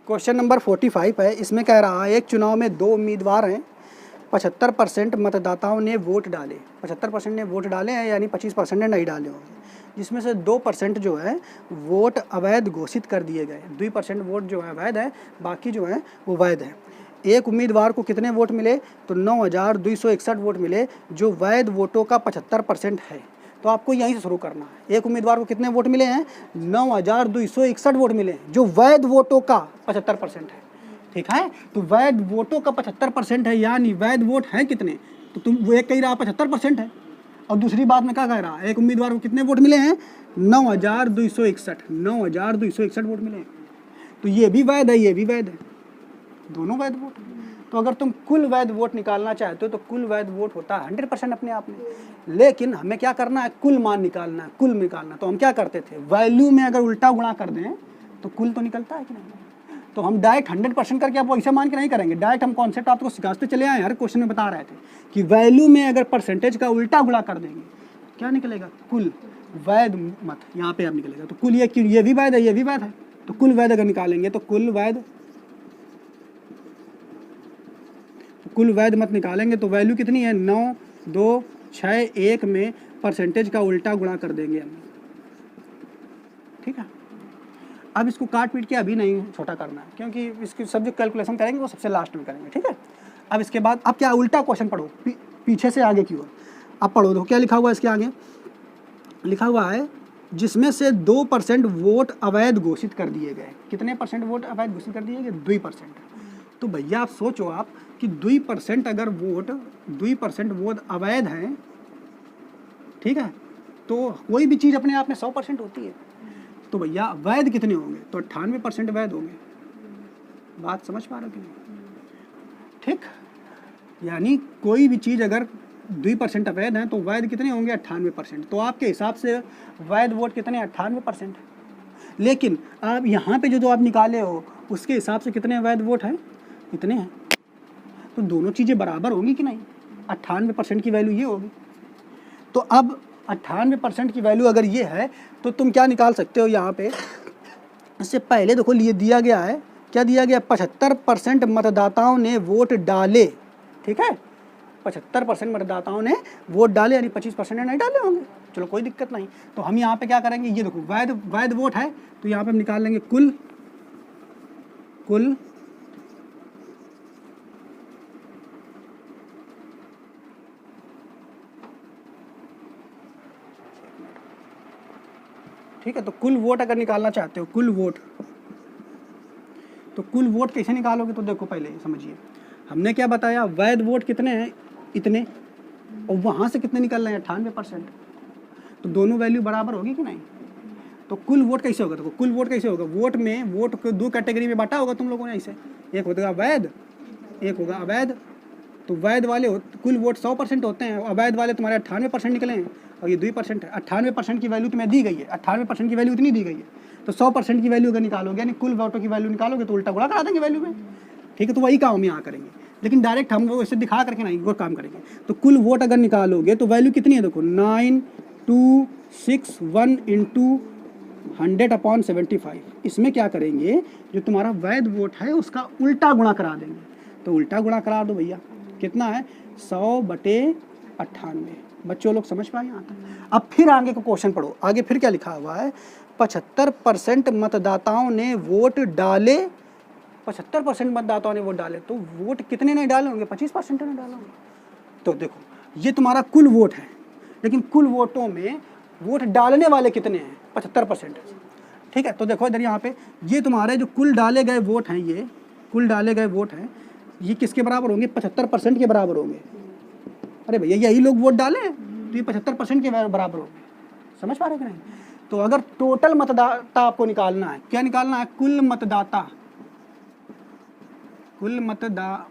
Question number 45 है। इसमें कह रहा है एक चुनाव में दो उम्मीदवार हैं, 75% मतदाताओं ने वोट डाले, 75% ने वोट डाले हैं, यानी 25% ने नहीं डाले होंगे, जिसमें से 2% जो है वोट अवैध घोषित कर दिए गए। 2% वोट जो है अवैध है, बाकी जो है वो वैध है। एक उम्मीदवार को कितने वोट मिले? तो 9,261 वोट मिले, जो वैध वोटों का 75% है। तो आपको यहीं से शुरू करना है। एक उम्मीदवार को कितने वोट मिले हैं? 9,261 वोट मिले हैं, जो वैध वोटों का 75% है। ठीक है, तो वैध वोटों का 75% है, यानी वैध वोट हैं कितने? तो तुम वो एक कह रहा 75% है, और दूसरी बात में क्या कह रहा है? एक उम्मीदवार को कितने वोट मिले हैं? 9,261 वोट मिले हैं। तो ये भी वैध है, ये भी वैध है, दोनों वैध वोट। तो अगर तुम कुल वैध वोट निकालना चाहते हो तो कुल वैध वोट होता है 100% अपने आप में, लेकिन हमें क्या करना है? कुल मान निकालना है, कुल निकालना। तो हम क्या करते थे? वैल्यू में अगर उल्टा गुणा कर दें तो कुल तो निकलता है कि नहीं? तो हम डायरेक्ट 100% करके आप वैसे मान के नहीं करेंगे। डायरेक्ट हम कॉन्सेप्ट आपको सिखाते चले आए, हर क्वेश्चन में बता रहे थे कि वैल्यू में अगर परसेंटेज का उल्टा गुणा कर देंगे क्या निकलेगा? कुल वैध मत यहाँ पे अब निकलेगा। तो कुल ये भी वैध है, ये भी वैध है, तो कुल वैध अगर निकालेंगे तो कुल वैध मत निकालेंगे तो वैल्यू कितनी है? 9, 2, 6, 1 में परसेंटेज का उल्टा गुणा कर देंगे हम। ठीक है, अब इसको काट पीट के अभी नहीं छोटा करना है, क्योंकि इसकी सब जो कैलकुलेशन करेंगे वो सबसे लास्ट में करेंगे। ठीक है, अब इसके बाद अब क्या उल्टा क्वेश्चन पढ़ो, पीछे से आगे की ओर अब पढ़ो। तो क्या लिखा हुआ है इसके आगे? लिखा हुआ है जिसमें से 2% वोट अवैध घोषित कर दिए गए। कितने परसेंट वोट अवैध घोषित कर दिए गए? 2%। तो भैया आप सोचो आप कि 2% अगर 2% वोट अवैध हैं, ठीक है, तो कोई भी चीज़ अपने आप में 100% होती है। तो भैया वैध कितने होंगे? तो 98% वैध होंगे। बात समझ पा रहे हो कि नहीं? ठीक, यानी कोई भी चीज़ अगर 2% अवैध हैं तो वैध कितने होंगे? 98%। तो आपके हिसाब से वैध वोट कितने? 98%। लेकिन आप यहाँ पे जो आप निकाले हो उसके हिसाब से कितने वैध वोट हैं? इतने हैं। तो दोनों चीज़ें बराबर होंगी कि नहीं? 98% की वैल्यू ये होगी। तो अब 98% की वैल्यू अगर ये है तो तुम क्या निकाल सकते हो यहाँ पे? इससे पहले देखो लिए दिया गया है, क्या दिया गया? 75% मतदाताओं ने वोट डाले। ठीक है, 75% मतदाताओं ने वोट डाले, यानी 25% ने नहीं डाले होंगे। चलो कोई दिक्कत नहीं। तो हम यहाँ पे क्या करेंगे? ये देखो वैध वोट है, तो यहाँ पे हम निकाल लेंगे कुल ठीक है, तो कुल वोट अगर निकालना चाहते हो, कुल वोट, तो कुल वोट कैसे निकालोगे? तो देखो पहले समझिए, हमने क्या बताया? वैध वोट कितने हैं? इतने, और वहाँ से कितने निकल रहे हैं? 98%। तो दोनों वैल्यू बराबर होगी कि नहीं? तो कुल वोट कैसे होगा? देखो कुल वोट कैसे होगा? वोट में वोट को 2 कैटेगरी में बांटा होगा तुम लोगों ने ऐसे, एक होगा वैध, एक होगा अवैध। तो वैध वाले कुल वोट 100% होते हैं, अवैध वाले तुम्हारे 98% निकले हैं, और ये 2% है। 98% की वैल्यू तुम्हें दी गई है, 98% की वैल्यू इतनी दी गई है। तो 100% की वैल्यू अगर निकालोगे, यानी कुल वोटों की वैल्यू निकालोगे, तो उल्टा गुणा करा देंगे वैल्यू में। ठीक है, तो वही काम हम यहाँ करेंगे, लेकिन डायरेक्ट हम वो इसे दिखा करके नहीं वो काम करेंगे। तो कुल वोट अगर निकालोगे तो वैल्यू कितनी है? देखो 9,261 इंटू 100/75। इसमें क्या करेंगे? जो तुम्हारा वैध वोट है उसका उल्टा गुणा करा देंगे। तो उल्टा गुणा करा दो भैया, कितना है? 100/98। बच्चों लोग समझ पाए यहाँ तक? अब फिर आगे को क्वेश्चन पढ़ो। आगे फिर क्या लिखा हुआ है? 75% मतदाताओं ने वोट डाले। 75% मतदाताओं ने वोट डाले, तो वोट कितने नहीं डाले होंगे? 25% ने डाले होंगे। तो देखो ये तुम्हारा कुल वोट है, लेकिन कुल वोटों में वोट डालने वाले कितने हैं? 75%। ठीक है, तो देखो इधर यहाँ पे ये तुम्हारे जो कुल डाले गए वोट हैं, ये कुल डाले गए वोट हैं, ये किसके बराबर होंगे? 75% के बराबर होंगे। अरे भैया यही लोग वोट डाले तो ये 75% के बराबर होंगे। समझ पा रहे कि नहीं? तो अगर टोटल मतदाता आपको निकालना है, क्या निकालना है? कुल मतदाता, कुल मतदाता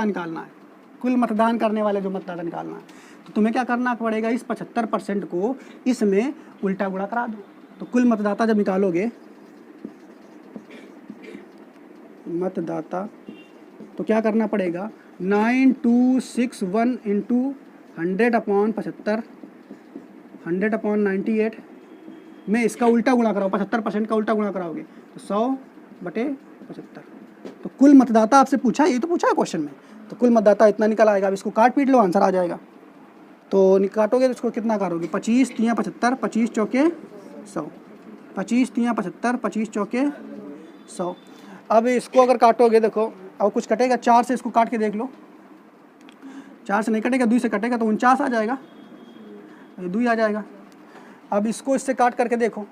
निकालना है, कुल मतदान करने वाले जो मतदाता निकालना है। तो तुम्हें क्या करना पड़ेगा? इस 75% को इसमें उल्टा गुणा करा दो। तो कुल मतदाता जब निकालोगे, मतदाता, तो क्या करना पड़ेगा? 9,261 इंटू 100/75, 100/98, में इसका उल्टा गुणा कराओ, 75% का उल्टा गुणा कराओगे तो 100/75। तो कुल मतदाता आपसे पूछा, ये तो पूछा है क्वेश्चन में, तो कुल मतदाता इतना निकल आएगा। अब इसको काट पीट लो, आंसर आ जाएगा। तो काटोगे तो इसको कितना काटोगे, 25 × 75, 25 चौके 100, 25 × 75, 25 चौके 100। अब इसको अगर काटोगे, देखो अब कुछ कटेगा, 4 से इसको काट के देख लो, 4 से नहीं कटेगा, 2 से कटेगा तो 49 आ जाएगा, 2 आ जाएगा। अब इसको इससे काट करके देखो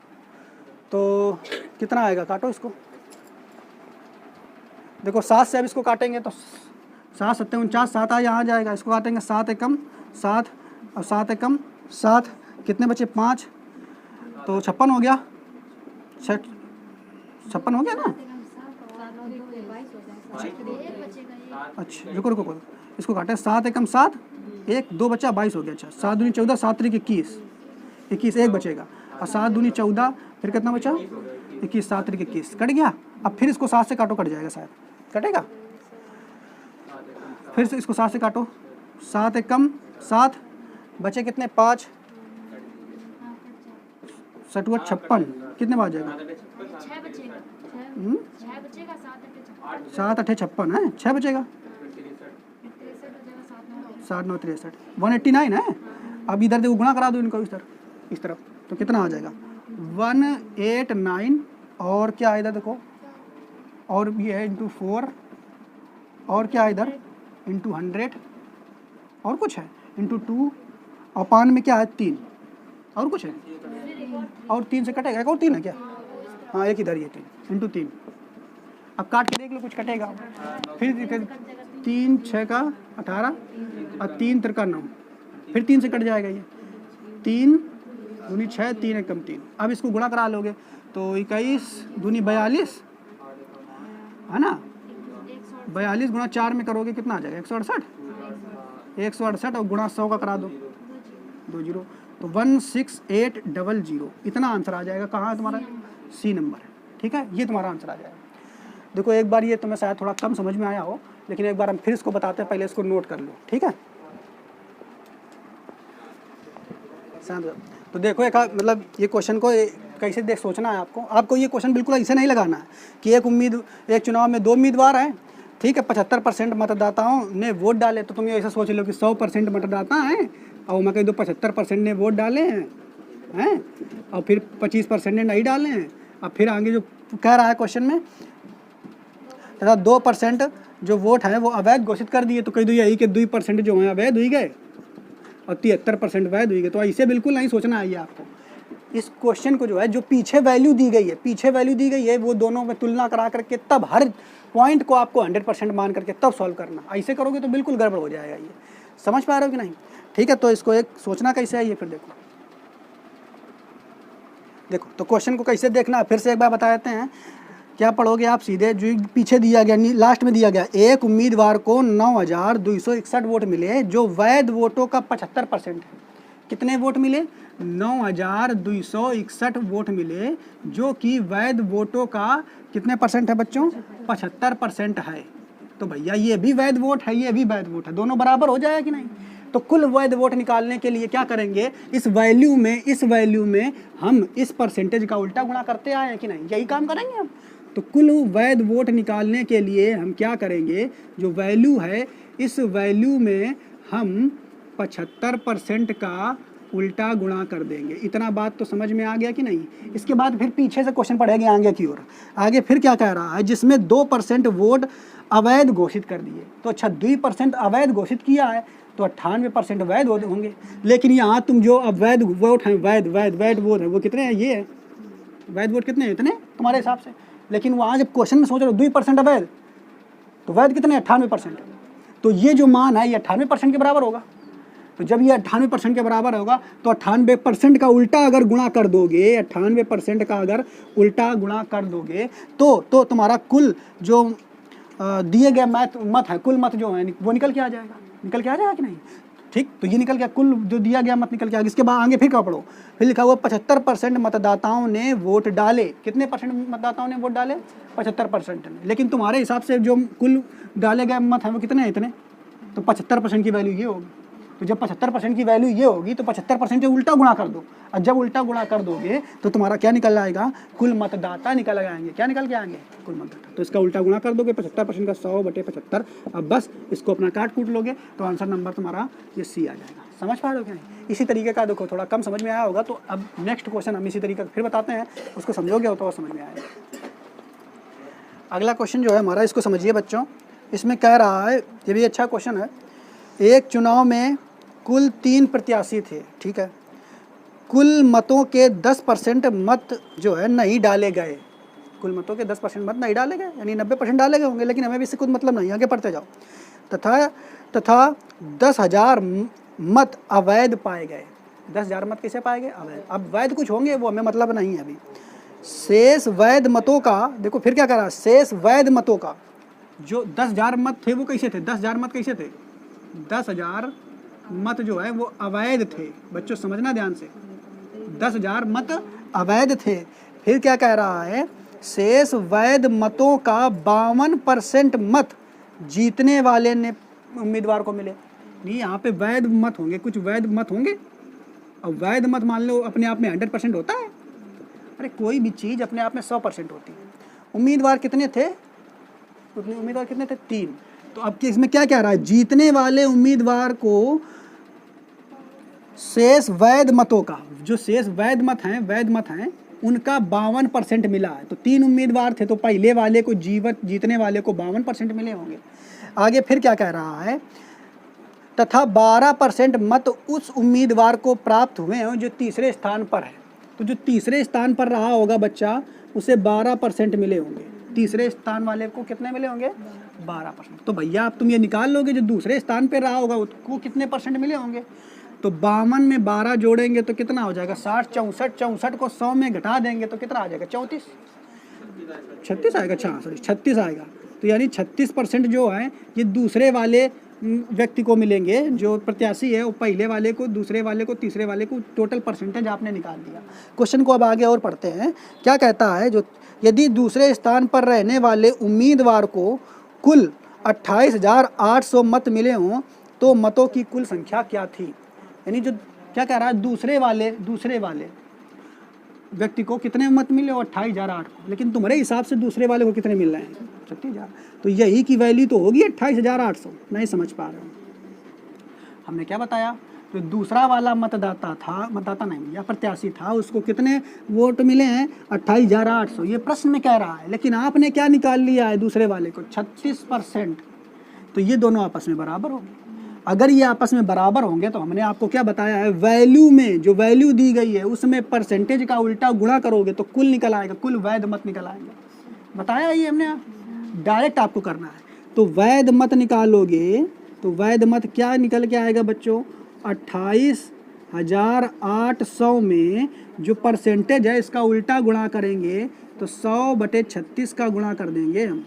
तो कितना आएगा, काटो इसको, देखो 7 से अब इसको काटेंगे तो 7 7 49, 7 यहाँ आ जाएगा। इसको काटेंगे 7 एकम 7 और 7 एकम 7, कितने बचे 5, तो 56 हो गया, 56 हो गया ना। अच्छा रुको रुको, इसको काटे 7 एकम 7, 1 2 बचा 22 हो गया। अच्छा 7 दूनी 14, 7 3 21, 21 1 बचेगा, और 7 दूनी 14, फिर कितना बचा 21, 7 3 21, कट गया। अब फिर इसको 7 से काटो, कट जाएगा, शायद कटेगा। फिर से इसको 7 से काटो, 7 एकम 7, बचे कितने 5, 7 56, कितने बार जाएगा 7 8 56 है, 6 बचेगा, 7 9 63, 189 है। अब इधर देखो गुणा करा दो इनको इस तरफ, तो कितना आ जाएगा 189, और क्या है इधर देखो, और ये है इंटू 4, और क्या है इधर इंटू 100, और कुछ है इंटू 2, और पान में क्या है 3, और कुछ है, और 3 से कटेगा, एक और 3 है क्या, हाँ एक इधर ये 3 इंटू 3। अब काट के देख लो कुछ कटेगा, फिर 3 6 का 18, और 3 3 का 9, फिर 3 से कट जाएगा ये, 3 दूनी 6, 3 एकम 3। अब इसको गुणा करा लोगे तो 21 दूनी 42 है ना, 42 गुणा 4 में करोगे कितना आ जाएगा 168, 168, और गुणा 100 का करा दो 20, तो 16800, इतना आंसर आ जाएगा। कहाँ है तुम्हारा, सी नंबर है, ठीक है, ये तुम्हारा आंसर आ जाएगा। देखो एक बार ये तुम्हें शायद थोड़ा कम समझ में आया हो, लेकिन एक बार हम फिर इसको बताते हैं, पहले इसको नोट कर लो, ठीक है। तो देखो एक मतलब ये क्वेश्चन को कैसे देख सोचना है आपको ये क्वेश्चन बिल्कुल ऐसे नहीं लगाना है कि एक चुनाव में 2 उम्मीदवार हैं, ठीक है, 75% मतदाताओं ने वोट डाले, तो तुम ये ऐसा सोच लो कि 100% मतदाता हैं, और मैं कह दो 75% ने वोट डाले हैं, और फिर 25% ने नहीं डाले हैं। अब फिर आगे जो कह रहा है क्वेश्चन में, तथा 2% जो वोट हैं वो अवैध घोषित कर दिए, तो कह दो यही कि 2% जो हैं अवैध हुई गए और 73% वैध हुई गए। तो ऐसे बिल्कुल नहीं सोचना है आपको। इस क्वेश्चन को जो है, जो पीछे वैल्यू दी गई है, वो दोनों में तुलना करा करके तब हर पॉइंट को आपको 100% मान करके तब सॉल्व करना। ऐसे करोगे तो बिल्कुल गड़बड़ हो जाएगा। ये समझ पा रहे हो कि नहीं, ठीक है। तो इसको एक सोचना कैसे है ये फिर देखो तो क्वेश्चन को कैसे देखना है फिर से एक बार बता देते हैं। क्या पढ़ोगे आप, सीधे जो पीछे दिया गया, लास्ट में दिया गया, एक उम्मीदवार को 9,261 वोट मिले जो वैध वोटों का 75% है। कितने वोट मिले, 9,261 वोट मिले जो कि वैध वोटों का कितने परसेंट है बच्चों, 75% है। तो भैया ये भी वैध वोट है, ये भी वैध वोट है, दोनों बराबर हो जाएगा कि नहीं। तो कुल वैध वोट निकालने के लिए क्या करेंगे, इस वैल्यू में हम इस परसेंटेज का उल्टा गुणा करते आए हैं कि नहीं, यही काम करेंगे हम। तो कुल वैध वोट निकालने के लिए हम क्या करेंगे, जो वैल्यू है इस वैल्यू में हम 75% का उल्टा गुणा कर देंगे। इतना बात तो समझ में आ गया कि नहीं। इसके बाद फिर पीछे से क्वेश्चन पढ़ेंगे आगे की ओर। आगे फिर क्या कह रहा है, जिसमें 2% वोट अवैध घोषित कर दिए। तो अच्छा 2% अवैध घोषित किया है तो 98% वैध होंगे। लेकिन यहाँ तुम जो अवैध वोट हैं, वैध वोट है वो कितने हैं, ये है वैध वोट कितने हैं, इतने तुम्हारे हिसाब से। लेकिन वहाँ जब क्वेश्चन में सोच रहे हो 2% अवैध, तो वैध कितने, 98%। तो ये जो मान है ये 98% के बराबर होगा। तो जब ये 98% के बराबर होगा तो 98% का उल्टा अगर गुणा कर दोगे, 98% का अगर उल्टा गुणा कर दोगे तो तुम्हारा कुल जो दिए गए मत है, कुल मत जो है वो निकल के आ जाएगा कि नहीं, ठीक। तो ये निकल गया, कुल जो दिया गया मत निकल के आ गया। इसके बाद आगे फिर क्या पढ़ो, फिर लिखा हुआ 75% मतदाताओं ने वोट डाले। कितने परसेंट मतदाताओं ने वोट डाले, 75% ने। लेकिन तुम्हारे हिसाब से जो कुल डाले गए मत हैं वो कितने हैं, इतने। तो 75% की वैल्यू ये होगी। तो जब 75% की वैल्यू ये होगी तो 75% से उल्टा गुणा कर दो, और जब उल्टा गुणा कर दोगे तो तुम्हारा क्या निकल आएगा, कुल मतदाता निकल आएंगे। क्या निकल के आएंगे, कुल मतदाता। तो इसका उल्टा गुणा कर दोगे 75% का 100/75। अब बस इसको अपना काट कूट लोगे तो आंसर नंबर तुम्हारा ये सी आ जाएगा। समझ पा रहे हो क्या नहीं? इसी तरीके का देखो, थोड़ा कम समझ में आया होगा तो अब नेक्स्ट क्वेश्चन हम इसी तरीके का फिर बताते हैं, उसको समझोगे तो समझ में आएगा। अगला क्वेश्चन जो है हमारा, इसको समझिए बच्चों। इसमें कह रहा है, ये भी अच्छा क्वेश्चन है, एक चुनाव में कुल 3 प्रत्याशी थे, ठीक है। कुल मतों के 10% मत जो है नहीं डाले गए। कुल मतों के 10% मत नहीं डाले गए, यानी 90% डाले गए होंगे, लेकिन हमें भी इससे कुछ मतलब नहीं, आगे पढ़ते जाओ। तथा 10,000 मत अवैध पाए गए। 10,000 मत किसे पाए गए, अवैध। अब वैध कुछ होंगे, वो हमें मतलब नहीं है अभी। शेष वैध मतों का, देखो फिर क्या कर रहा है, शेष वैध मतों का जो 10,000 मत थे वो कैसे थे, 10,000 मत कैसे थे, 10,000 मत जो है वो अवैध थे। बच्चों समझना ध्यान से, 10,000 मत अवैध थे। फिर क्या कह रहा है, शेष वैध मतों का 52% मत जीतने वाले ने उम्मीदवार को मिले। नहीं, यहाँ पे वैध मत होंगे, कुछ वैध मत होंगे। और वैध मत मान लो अपने आप में 100% होता है। अरे कोई भी चीज़ अपने आप में 100% होती है। उम्मीदवार कितने थे, उम्मीदवार कितने थे, 3। तो अब इसमें क्या कह रहा है, जीतने वाले उम्मीदवार को शेष वैध मतों का, जो शेष वैध मत हैं उनका 52% मिला है। तो 3 उम्मीदवार थे, तो पहले वाले को जीतने वाले को 52% मिले होंगे। आगे फिर क्या कह रहा है, तथा 12% मत उस उम्मीदवार को प्राप्त हुए हैं जो तीसरे स्थान पर है। तो जो तीसरे स्थान पर रहा होगा बच्चा, उसे 12% मिले होंगे। तीसरे स्थान वाले को कितने मिले होंगे, 12%। तो भैया आप तुम ये निकाल लोगे, जो दूसरे स्थान पर रहा होगा उसको कितने % मिले होंगे। तो 52 में 12 जोड़ेंगे तो कितना हो जाएगा, 60, 64 को 100 में घटा देंगे तो कितना आ जाएगा, 36 आएगा। अच्छा सॉरी 36 आएगा। तो यानी 36% जो है ये दूसरे वाले व्यक्ति को मिलेंगे। जो प्रत्याशी है वो पहले वाले को, दूसरे वाले को, तीसरे वाले को, टोटल परसेंटेज आपने निकाल दिया। क्वेश्चन को अब आगे और पढ़ते हैं। क्या कहता है, जो यदि दूसरे स्थान पर रहने वाले उम्मीदवार को कुल 28,800 मत मिले हों तो मतों की कुल संख्या क्या थी। यानी जो क्या कह रहा है, दूसरे वाले व्यक्ति को कितने मत मिले, 28,008 को, लेकिन तुम्हारे हिसाब से दूसरे वाले को कितने मिल रहे हैं, 36,000। तो यही की वैल्यू तो होगी 28,800। नहीं समझ पा रहे हो, हमने क्या बताया, तो दूसरा वाला मतदाता नहीं या प्रत्याशी था, उसको कितने वोट मिले हैं, 28,800। ये प्रश्न में कह रहा है, लेकिन आपने क्या निकाल लिया है, दूसरे वाले को 36%। तो ये दोनों आपस में बराबर होंगे। अगर ये आपस में बराबर होंगे तो हमने आपको क्या बताया है, वैल्यू में जो वैल्यू दी गई है उसमें परसेंटेज का उल्टा गुणा करोगे तो कुल निकल आएगा, कुल वैध मत निकल आएंगे। बताया ये हमने, डायरेक्ट आपको करना है। तो वैध मत निकालोगे तो वैध मत क्या निकल के आएगा बच्चों, 28,800 में जो परसेंटेज है इसका उल्टा गुणा करेंगे तो 100/36 का गुणा कर देंगे हम।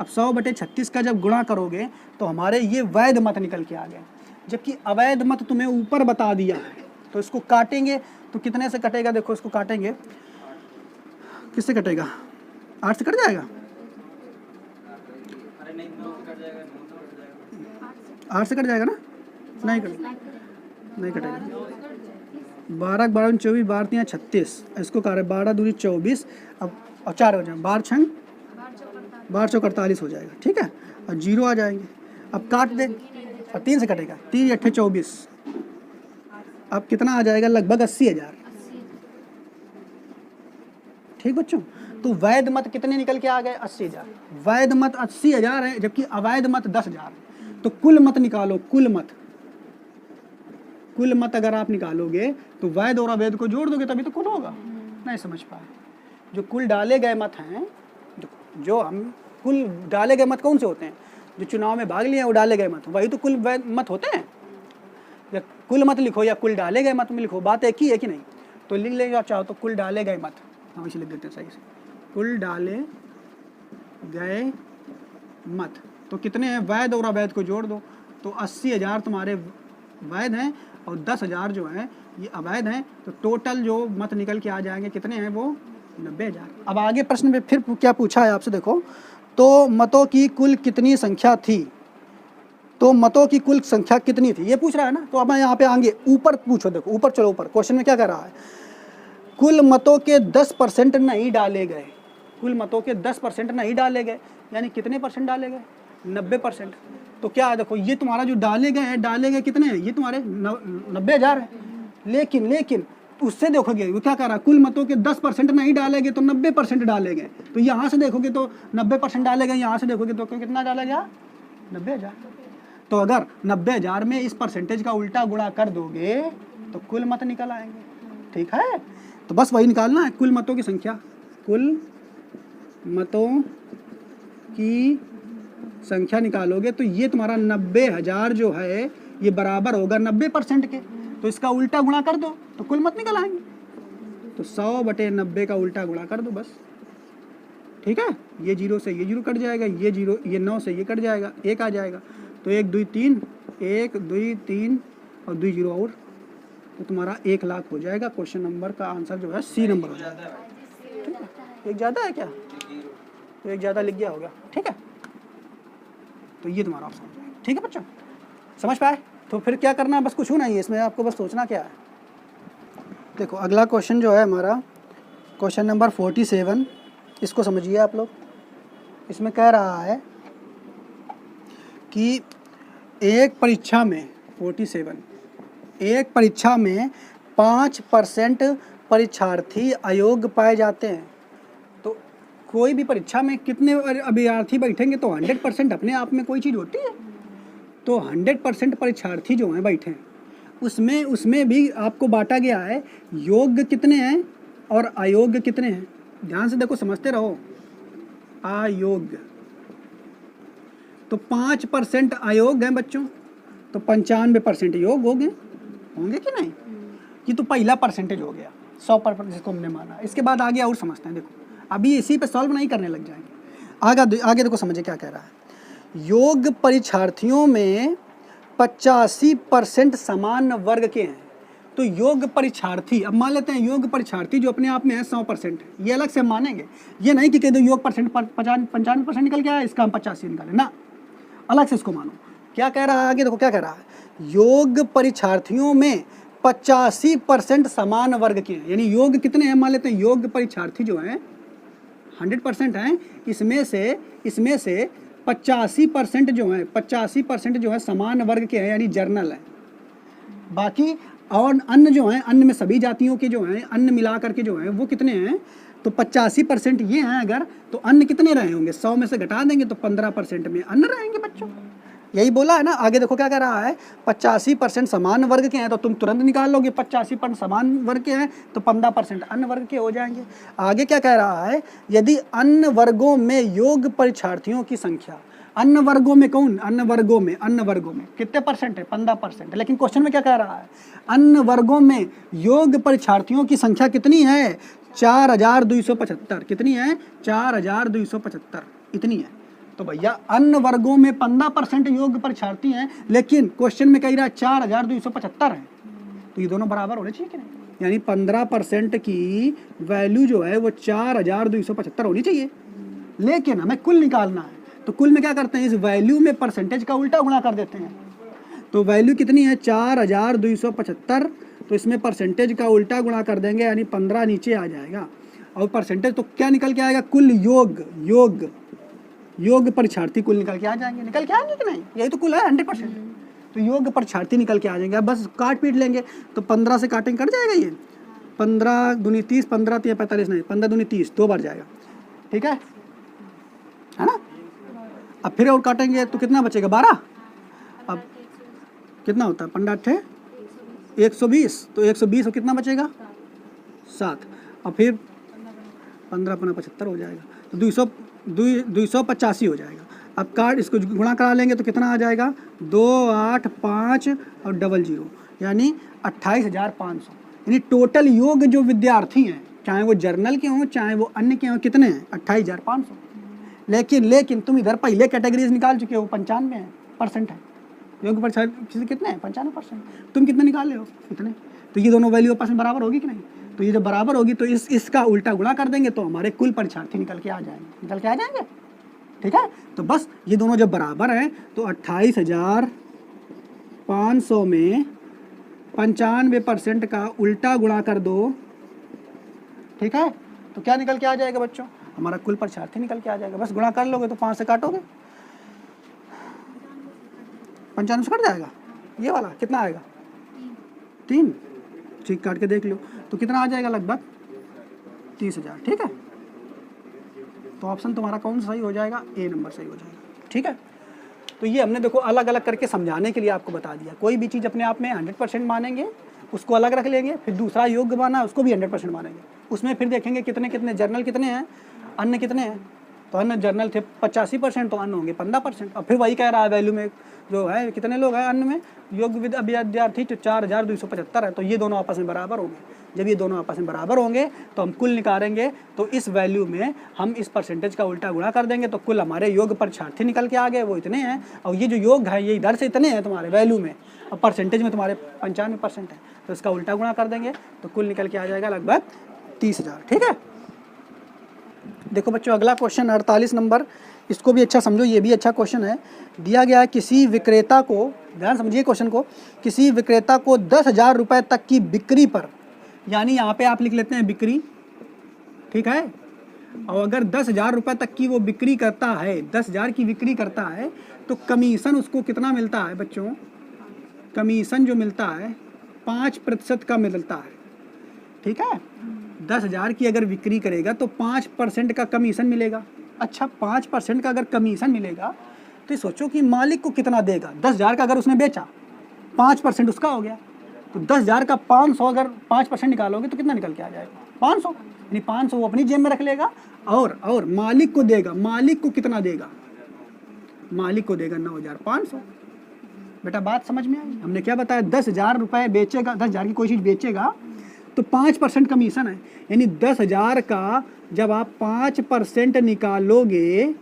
अब 100/36 का जब गुणा करोगे तो हमारे ये वैध मत निकल के आ गए, जबकि अवैध मत तुम्हें ऊपर बता दिया है। तो इसको काटेंगे तो कितने से कटेगा, देखो इसको काटेंगे, किससे कटेगा, 8 से कट जाएगा, 8 से कट जाएगा ना, नहीं कटेगा। 12 12 24, 12 3 36, इसको काटे 12 दूनी 24, अब 4 हो जाए, 12 6 48 हो जाएगा, ठीक है। और 0 आ जाएंगे, अब काट दे, और 3 से कटेगा, 3 8 24, अब कितना आ जाएगा, लगभग 80,000। ठीक बच्चों, तो वैध मत कितने निकल के आ गए, 80,000। वैध मत 80,000 है, जबकि अवैध मत 10,000। तो कुल मत निकालो, कुल मत अगर आप निकालोगे तो वैध और अवैध को जोड़ दोगे तभी तो कुल होगा। नहीं समझ पाए, जो कुल डाले गए मत हैं, जो हम कुल डाले गए मत कौन से होते हैं, जो चुनाव में भाग लिए हैं वो डाले गए मत, वही तो कुल मत होते हैं। या कुल मत लिखो या कुल डाले गए मत में लिखो, बात एक ही है कि नहीं। तो लिख लेगा चाहो तो कुल डाले गए मत, हम इसे लिख देते हैं सही से, कुल डाले गए मत। तो कितने हैं, वैध और अवैध को जोड़ दो तो 80,000 तुम्हारे वैध हैं और 10,000 जो हैं ये अवैध हैं। तो टोटल जो मत निकल के आ जाएंगे कितने हैं, वो 90,000। अब आगे प्रश्न में फिर क्या पूछा है आपसे, देखो, तो मतों की कुल कितनी संख्या थी। तो मतों की कुल संख्या कितनी थी, ये पूछ रहा है ना। तो अब मैं यहाँ पे आगे ऊपर पूछो, देखो ऊपर चलो, ऊपर क्वेश्चन में क्या कर रहा है, कुल मतों के 10% नहीं डाले गए, कुल मतों के 10% नहीं डाले गए, यानी कितने परसेंट डाले गए, 90%। तो क्या है, देखो ये तुम्हारा जो डाले गए कितने हैं, ये तुम्हारे 90,000 है। लेकिन उससे देखोगे वो क्या कर रहा है, कुल मतों के 10% नहीं डाले गए तो 90% डाले गए। तो यहाँ से देखोगे तो 90% डाले गए, यहाँ से देखोगे तो कितना डाला गया, 90,000। तो अगर 90,000 में इस परसेंटेज का उल्टा गुणा कर दोगे तो कुल मत निकल आएंगे, ठीक है। तो बस वही निकालना है, कुल मतों की संख्या, कुल मतों की संख्या निकालोगे तो ये तुम्हारा 90,000 जो है ये बराबर होगा 90% के। तो इसका उल्टा गुणा कर दो तो कुल मत निकल आएंगे। तो 100/90 का उल्टा गुणा कर दो बस, ठीक है। ये 0 से ये 0 कट जाएगा, ये 0, ये 9 से ये कट जाएगा, 1 आ जाएगा। तो 1 2 3, 1 2 3 और 2 0 और, तो तुम्हारा 1 लाख हो जाएगा। क्वेश्चन नंबर का आंसर जो है सी नंबर हो जाएगा, ठीक है। एक ज़्यादा है क्या, तो एक ज़्यादा लिख गया होगा, ठीक है। तो ये तुम्हारा ऑप्शन है, ठीक है बच्चों, समझ पाए। तो फिर क्या करना है, बस कुछ नहीं है इसमें, आपको बस सोचना क्या है। देखो अगला क्वेश्चन जो है हमारा क्वेश्चन नंबर 47, इसको समझिए आप लोग। इसमें कह रहा है कि एक परीक्षा में 47, एक परीक्षा में 5% परीक्षार्थी अयोग्य पाए जाते हैं। तो कोई भी परीक्षा में कितने अभ्यर्थी बैठेंगे, तो 100% अपने आप में कोई चीज़ होती है। तो 100% परीक्षार्थी जो हैं बैठे हैं, उसमें भी आपको बांटा गया है योग्य कितने हैं और अयोग्य कितने हैं। ध्यान से देखो, समझते रहो। अयोग्य तो 5% अयोग्य हैं बच्चों, तो 95% योग्य होंगे कि नहीं। ये तो पहला परसेंटेज हो गया, 100% जिसको हमने माना। इसके बाद आगे और समझते हैं। देखो अभी इसी पे सॉल्व नहीं करने लग जाएंगे, आगे देखो समझिए क्या कह रहा है। योग्य परीक्षार्थियों में 85% समान वर्ग के हैं। तो योग्य परीक्षार्थी, अब मान लेते हैं योग्य परीक्षार्थी जो अपने आप में है 100%, ये अलग से मानेंगे। ये नहीं कि कह दो योग्य परसेंट 95% निकल के आया, इसका हम 85 निकाले ना, अलग से इसको मानो। क्या कह रहा है आगे देखो क्या कह रहा है, योग्य परीक्षार्थियों में 85% समान वर्ग के हैं। यानी योग्य कितने हैं, मान लेते हैं योग्य परीक्षार्थी जो हैं 100% हैं, इसमें से 85% जो हैं 85% जो है समान वर्ग के हैं, यानी जर्नल है। बाकी और अन्य जो हैं, अन्य में सभी जातियों के जो हैं, अन्य मिला करके जो हैं वो कितने हैं, तो 85% ये हैं। अगर तो अन्य कितने रहे होंगे, 100 में से घटा देंगे तो 15% में अन्य रहेंगे बच्चों। यही बोला है ना। आगे देखो क्या कह रहा है, 85% समान वर्ग के हैं, तो तुम तुरंत निकाल लोगे 85% समान वर्ग के हैं तो 15% अन्य वर्ग के हो जाएंगे। आगे क्या कह रहा है, यदि अन्य वर्गों में योग्य परीक्षार्थियों की संख्या, अन्य वर्गों में कौन, अन्य वर्गों में कितने परसेंट है, 15%। लेकिन क्वेश्चन में क्या कह रहा है, अन्य वर्गों में योग्य परीक्षार्थियों की संख्या कितनी है, 4275। कितनी है, 4275 इतनी है। तो भैया अन्य वर्गों में 15% योग्य परीक्षार्थी हैं, लेकिन क्वेश्चन में कह रहा है 4275 है। तो ये दोनों बराबर होने चाहिए कि नहीं, यानी 15% की वैल्यू जो है वो 4275 होनी चाहिए। लेकिन हमें कुल निकालना है, तो कुल में क्या करते हैं, इस वैल्यू में परसेंटेज का उल्टा गुणा कर देते हैं। तो वैल्यू कितनी है 4275, तो इसमें परसेंटेज का उल्टा गुणा कर देंगे, यानी 15 नीचे आ जाएगा। और परसेंटेज तो क्या निकल के आएगा, कुल योग्य परीक्षार्थी कुल निकल के आएंगे कि नहीं, यही तो कुल है 100%। तो योग्य परीक्षार्थी निकल के आ जाएंगे। अब बस काट पीट लेंगे, तो 15 से काटेंगे कट जाएगा ये, 15 दूनी 30, 15 3 45 नहीं, 15 दूनी 30, 2 बार जाएगा, ठीक है ना। अब फिर और काटेंगे तो कितना बचेगा, 12। अब कितना होता है, 15 × 120, तो 120 और कितना बचेगा, 7। और फिर 15 × 75 हो जाएगा, तो 285 हो जाएगा। अब काट इसको गुणा करा लेंगे तो कितना आ जाएगा, 2 8 5 और 00, यानी 28,500। यानी टोटल योग्य जो विद्यार्थी हैं, चाहे वो जर्नल के हों चाहे वो अन्य के हों, कितने हैं, 28,500। लेकिन तुम इधर पहले कैटेगरीज निकाल चुके हो, 95% है योग्य परीक्षार्थी, कितने हैं, 95%। तुम कितने निकाल रहे हो, इतने। तो ये दोनों वैल्यू आपस में बराबर होगी कि नहीं। तो ये जब बराबर होगी तो इसका उल्टा गुणा कर देंगे तो हमारे कुल परीक्षार्थी निकल के आ जाएंगे, ठीक है। तो बस ये दोनों जब बराबर हैं तो 28,500 में 95% का उल्टा गुणा कर दो, ठीक है। तो क्या निकल के आ जाएगा बच्चों, हमारा कुल परीक्षार्थी निकल के आ जाएगा। बस गुणा कर लोगे तो 5 से काटोगे 95 से कट जाएगा। ये वाला कितना आएगा 3, ठीक, काट के देख लो तो कितना आ जाएगा लगभग 30,000, ठीक है। तो ऑप्शन तुम्हारा कौन सा सही हो जाएगा, ए नंबर सही हो जाएगा, ठीक है। तो ये हमने देखो अलग अलग करके समझाने के लिए आपको बता दिया। कोई भी चीज़ अपने आप में 100% मानेंगे, उसको अलग रख लेंगे, फिर दूसरा योग्य माना उसको भी 100% मानेंगे, उसमें फिर देखेंगे कितने कितने जर्नल कितने हैं, अन्य कितने हैं। तो अन्य जर्नल थे 85%, तो अन्य होंगे 15%। और फिर वही कह रहा है वैल्यू में जो है कितने लोग हैं अन्य में, योग्य विद्यार्थी तो 4,275 है। तो ये दोनों आपस में बराबर होंगे। जब ये दोनों आपस में बराबर होंगे तो हम कुल निकालेंगे, तो इस वैल्यू में हम इस परसेंटेज का उल्टा गुणा कर देंगे, तो कुल हमारे योग्य परीक्षार्थी निकल के आ गए, वो इतने हैं। और ये जो योग है ये इधर से इतने हैं तुम्हारे वैल्यू में, और परसेंटेज में तुम्हारे 95% है, तो इसका उल्टा गुणा कर देंगे तो कुल निकल के आ जाएगा लगभग 30,000, ठीक है। देखो बच्चों अगला क्वेश्चन 48 नंबर, इसको भी अच्छा समझो, ये भी अच्छा क्वेश्चन है। दिया गया है किसी विक्रेता को, ध्यान समझिए क्वेश्चन को, किसी विक्रेता को 10,000 रुपये तक की बिक्री पर, यानी यहाँ पे आप लिख लेते हैं बिक्री, ठीक है। और अगर 10,000 रुपये तक की वो बिक्री करता है, 10,000 की बिक्री करता है, तो कमीशन उसको कितना मिलता है बच्चों, कमीशन जो मिलता है 5% का मिलता है, ठीक है। 10,000 की अगर बिक्री करेगा तो 5% का कमीशन मिलेगा। अच्छा 5% का अगर कमीशन मिलेगा तो सोचो कि मालिक को कितना देगा। 10,000 का अगर उसने बेचा 5% उसका हो गया, तो 10,000 का 500 अगर 5% निकालोगे तो कितना निकल के आ जाएगा 500, यानी 500 वो अपनी जेब में रख लेगा और मालिक को देगा। मालिक को कितना देगा, मालिक को देगा 9,500। बेटा बात समझ में आई, हमने क्या बताया, 10,000 रुपये बेचेगा, 10,000 की कोई चीज़ बेचेगा तो 5% कमीशन है, यानी 10,000 का जब आप 5% निकालोगे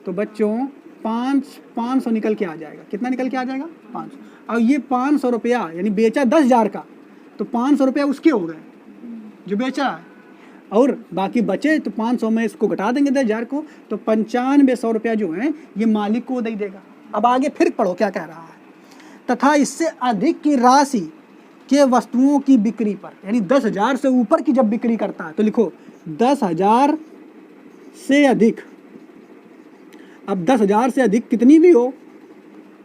तो बच्चों 500 निकल के आ जाएगा। कितना निकल के आ जाएगा 500। और ये 500 रुपया यानी बेचा 10,000 का, तो 500 रुपया उसके हो गए जो बेचा है, और बाकी बचे तो 500 में इसको घटा देंगे 10,000 को, तो 9500 रुपया जो है ये मालिक को दे देगा। अब आगे फिर पढ़ो क्या कह रहा है, तथा इससे अधिक की राशि के वस्तुओं की बिक्री पर, यानी 10,000 से ऊपर की जब बिक्री करता है तो लिखो 10,000 से अधिक। अब 10,000 से अधिक कितनी भी हो,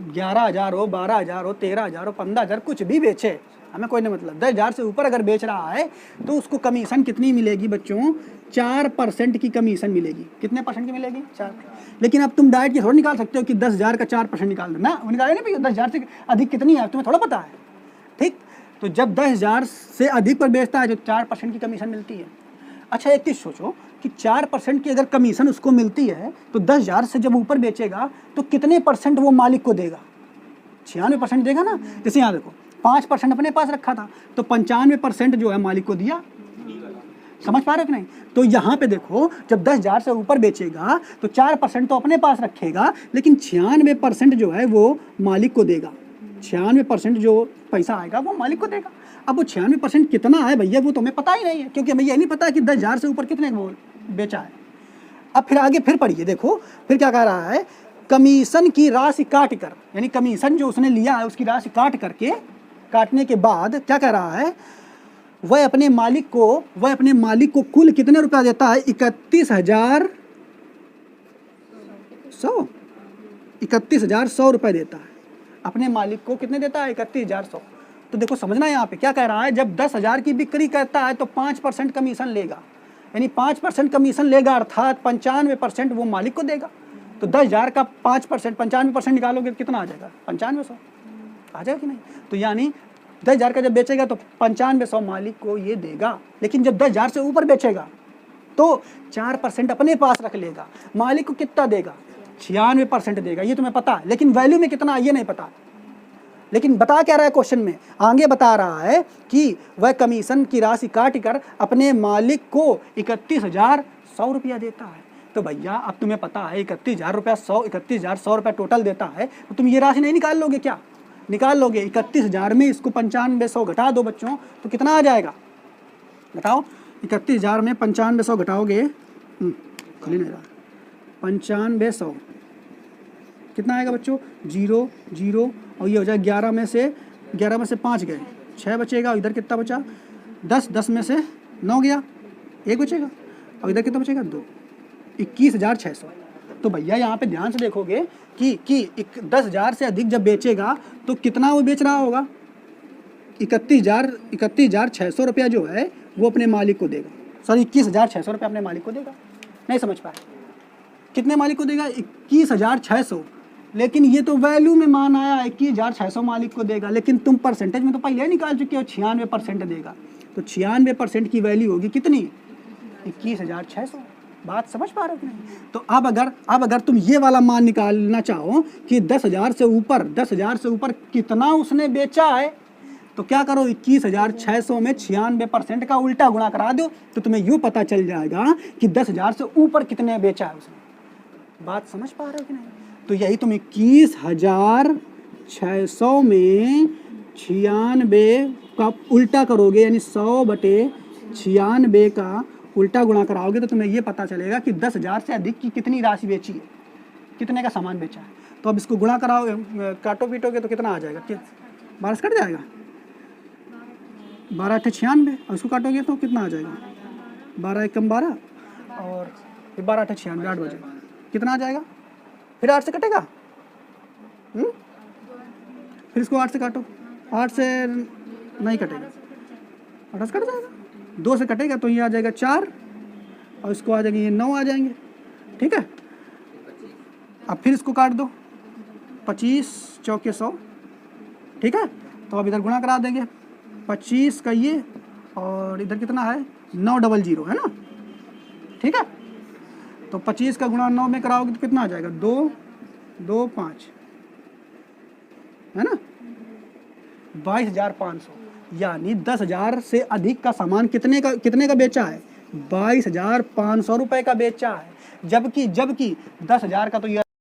11,000 हो, 12,000 हो, 13,000 हो, 15,000, कुछ भी बेचे, हमें कोई नहीं मतलब। 10,000 से ऊपर अगर बेच रहा है तो उसको कमीशन कितनी मिलेगी बच्चों, 4% की कमीशन मिलेगी। कितने परसेंट की मिलेगी, 4। लेकिन अब तुम डायरेक्ट ये थोड़ा निकाल सकते हो कि 10,000 का 4% निकाल दो ना, वो निकाले नहीं भैया। 10,000 से अधिक कितनी है तुम्हें थोड़ा पता है, ठीक। तो जब 10,000 से अधिक पर बेचता है तो 4% की कमीशन मिलती है। अच्छा एक चीज़ सोचो कि 4% की अगर कमीशन उसको मिलती है तो 10,000 से जब ऊपर बेचेगा तो कितने परसेंट वो मालिक को देगा, 96% देगा ना। जैसे यहाँ देखो 5% अपने पास रखा था तो 95% जो है मालिक को दिया। समझ पा रहे हो कि नहीं। तो यहाँ पे देखो जब 10,000 से ऊपर बेचेगा तो 4% तो अपने पास रखेगा, लेकिन 96% जो है वो मालिक को देगा। 96% जो पैसा आएगा वो मालिक को देगा। अब वो 96% कितना है भैया वो तो हमें पता ही नहीं है, क्योंकि हमें ये नहीं पता कि 10,000 से ऊपर कितने वो बेचा है। अब फिर आगे फिर पढ़िए, देखो फिर क्या कह रहा है, कमीशन की राशि काट कर, यानी कमीशन जो उसने लिया है उसकी राशि काटने के बाद क्या कह रहा है, वह अपने मालिक को कुल कितने रुपया देता है, 31,100 रुपये देता है। अपने मालिक को कितने देता है, 31,100। तो देखो समझना यहाँ पे क्या कह रहा है, जब 10,000 की बिक्री करता है तो 5% कमीशन लेगा, यानी 5% कमीशन लेगा, अर्थात 95% वो मालिक को देगा। तो 10,000 का 5% 95% निकालोगे कितना आ जाएगा, 9500 आ जाएगा कि नहीं। तो यानी 10,000 का जब बेचेगा तो 9500 मालिक को ये देगा, लेकिन जब 10,000 से ऊपर बेचेगा तो 4% अपने पास रख लेगा। मालिक को कितना देगा, 96% देगा, ये तुम्हें पता है, लेकिन वैल्यू में कितना ये नहीं पता। लेकिन बता क्या रहा है क्वेश्चन में, आगे बता रहा है कि वह कमीशन की राशि काट कर अपने मालिक को 31,100 रुपया देता है। तो भैया अब तुम्हें पता है 31,100 रुपया टोटल देता है, तो तुम ये राशि नहीं निकाल लोगे क्या, निकाल लोगे। 31,000 में इसको 9500 घटा दो बच्चों, तो कितना आ जाएगा बताओ। 31,000 में 9500 घटाओगे, खुली नहीं रहा, 9500 कितना आएगा बच्चों? 0 0 और ये हो जाए 11 में से 5 गए, 6 बचेगा। और इधर कितना बचा? 10 में से 9 गया, 1 बचेगा। और इधर कितना बचेगा? 2, 21,600। तो भैया यहाँ पे ध्यान से देखोगे कि 10,000 से अधिक जब बेचेगा तो कितना वो बेच रहा होगा? 31,600 रुपया जो है वो अपने मालिक को देगा। सॉरी, 21,600 रुपया अपने मालिक को देगा। नहीं समझ पाए? कितने मालिक को देगा? 21,600। लेकिन ये तो वैल्यू में मान आया, 21,600 मालिक को देगा। लेकिन तुम परसेंटेज में तो पहले ही निकाल चुके हो, 96% देगा। तो 96% की वैल्यू होगी कितनी? 21,600। बात समझ पा रहे हो कि नहीं? तो अब अगर तुम ये वाला मान निकालना चाहो कि 10,000 से ऊपर कितना उसने बेचा है, तो क्या करो? 21,600 में 96% का उल्टा गुणा करा दो, तो तुम्हें यूँ पता चल जाएगा कि 10,000 से ऊपर कितने बेचा है उसने। बात समझ पा रहे हो कि नहीं? तो यही तुम 21,600 में 96 का उल्टा करोगे, यानी 100/96 का उल्टा गुणा कराओगे, तो तुम्हें ये पता चलेगा कि 10,000 से अधिक की कितनी राशि बेची है, कितने का सामान बेचा है। तो अब इसको गुणा कराओ, काटो पीटोगे तो कितना आ जाएगा? 12 से कट जाएगा, 12 8 96। और इसको काटोगे तो कितना आ जाएगा? 12 1 कम 12 और 12 8 96, 8 बजेगा। कितना आ जाएगा? फिर 8 से कटेगा। फिर इसको 8 से काटो, 8 से नहीं कटेगा, 8 से कट जाएगा। 2 से कटेगा तो ये आ जाएगा 4 और इसको आ जाएंगे ये 9 आ जाएंगे। ठीक है, अब फिर इसको काट दो, 25 चौके 100। ठीक है, तो अब इधर गुणा करा देंगे, 25 का ये और इधर कितना है? 900 है ना। ठीक है, तो 25 का गुणा 9 में कराओगे तो कितना आ जाएगा? 2 2 5 है ना, 22,500। यानी 10,000 से अधिक का सामान कितने का बेचा है? 22,500 रुपये का बेचा है। जबकि 10,000 का तो ये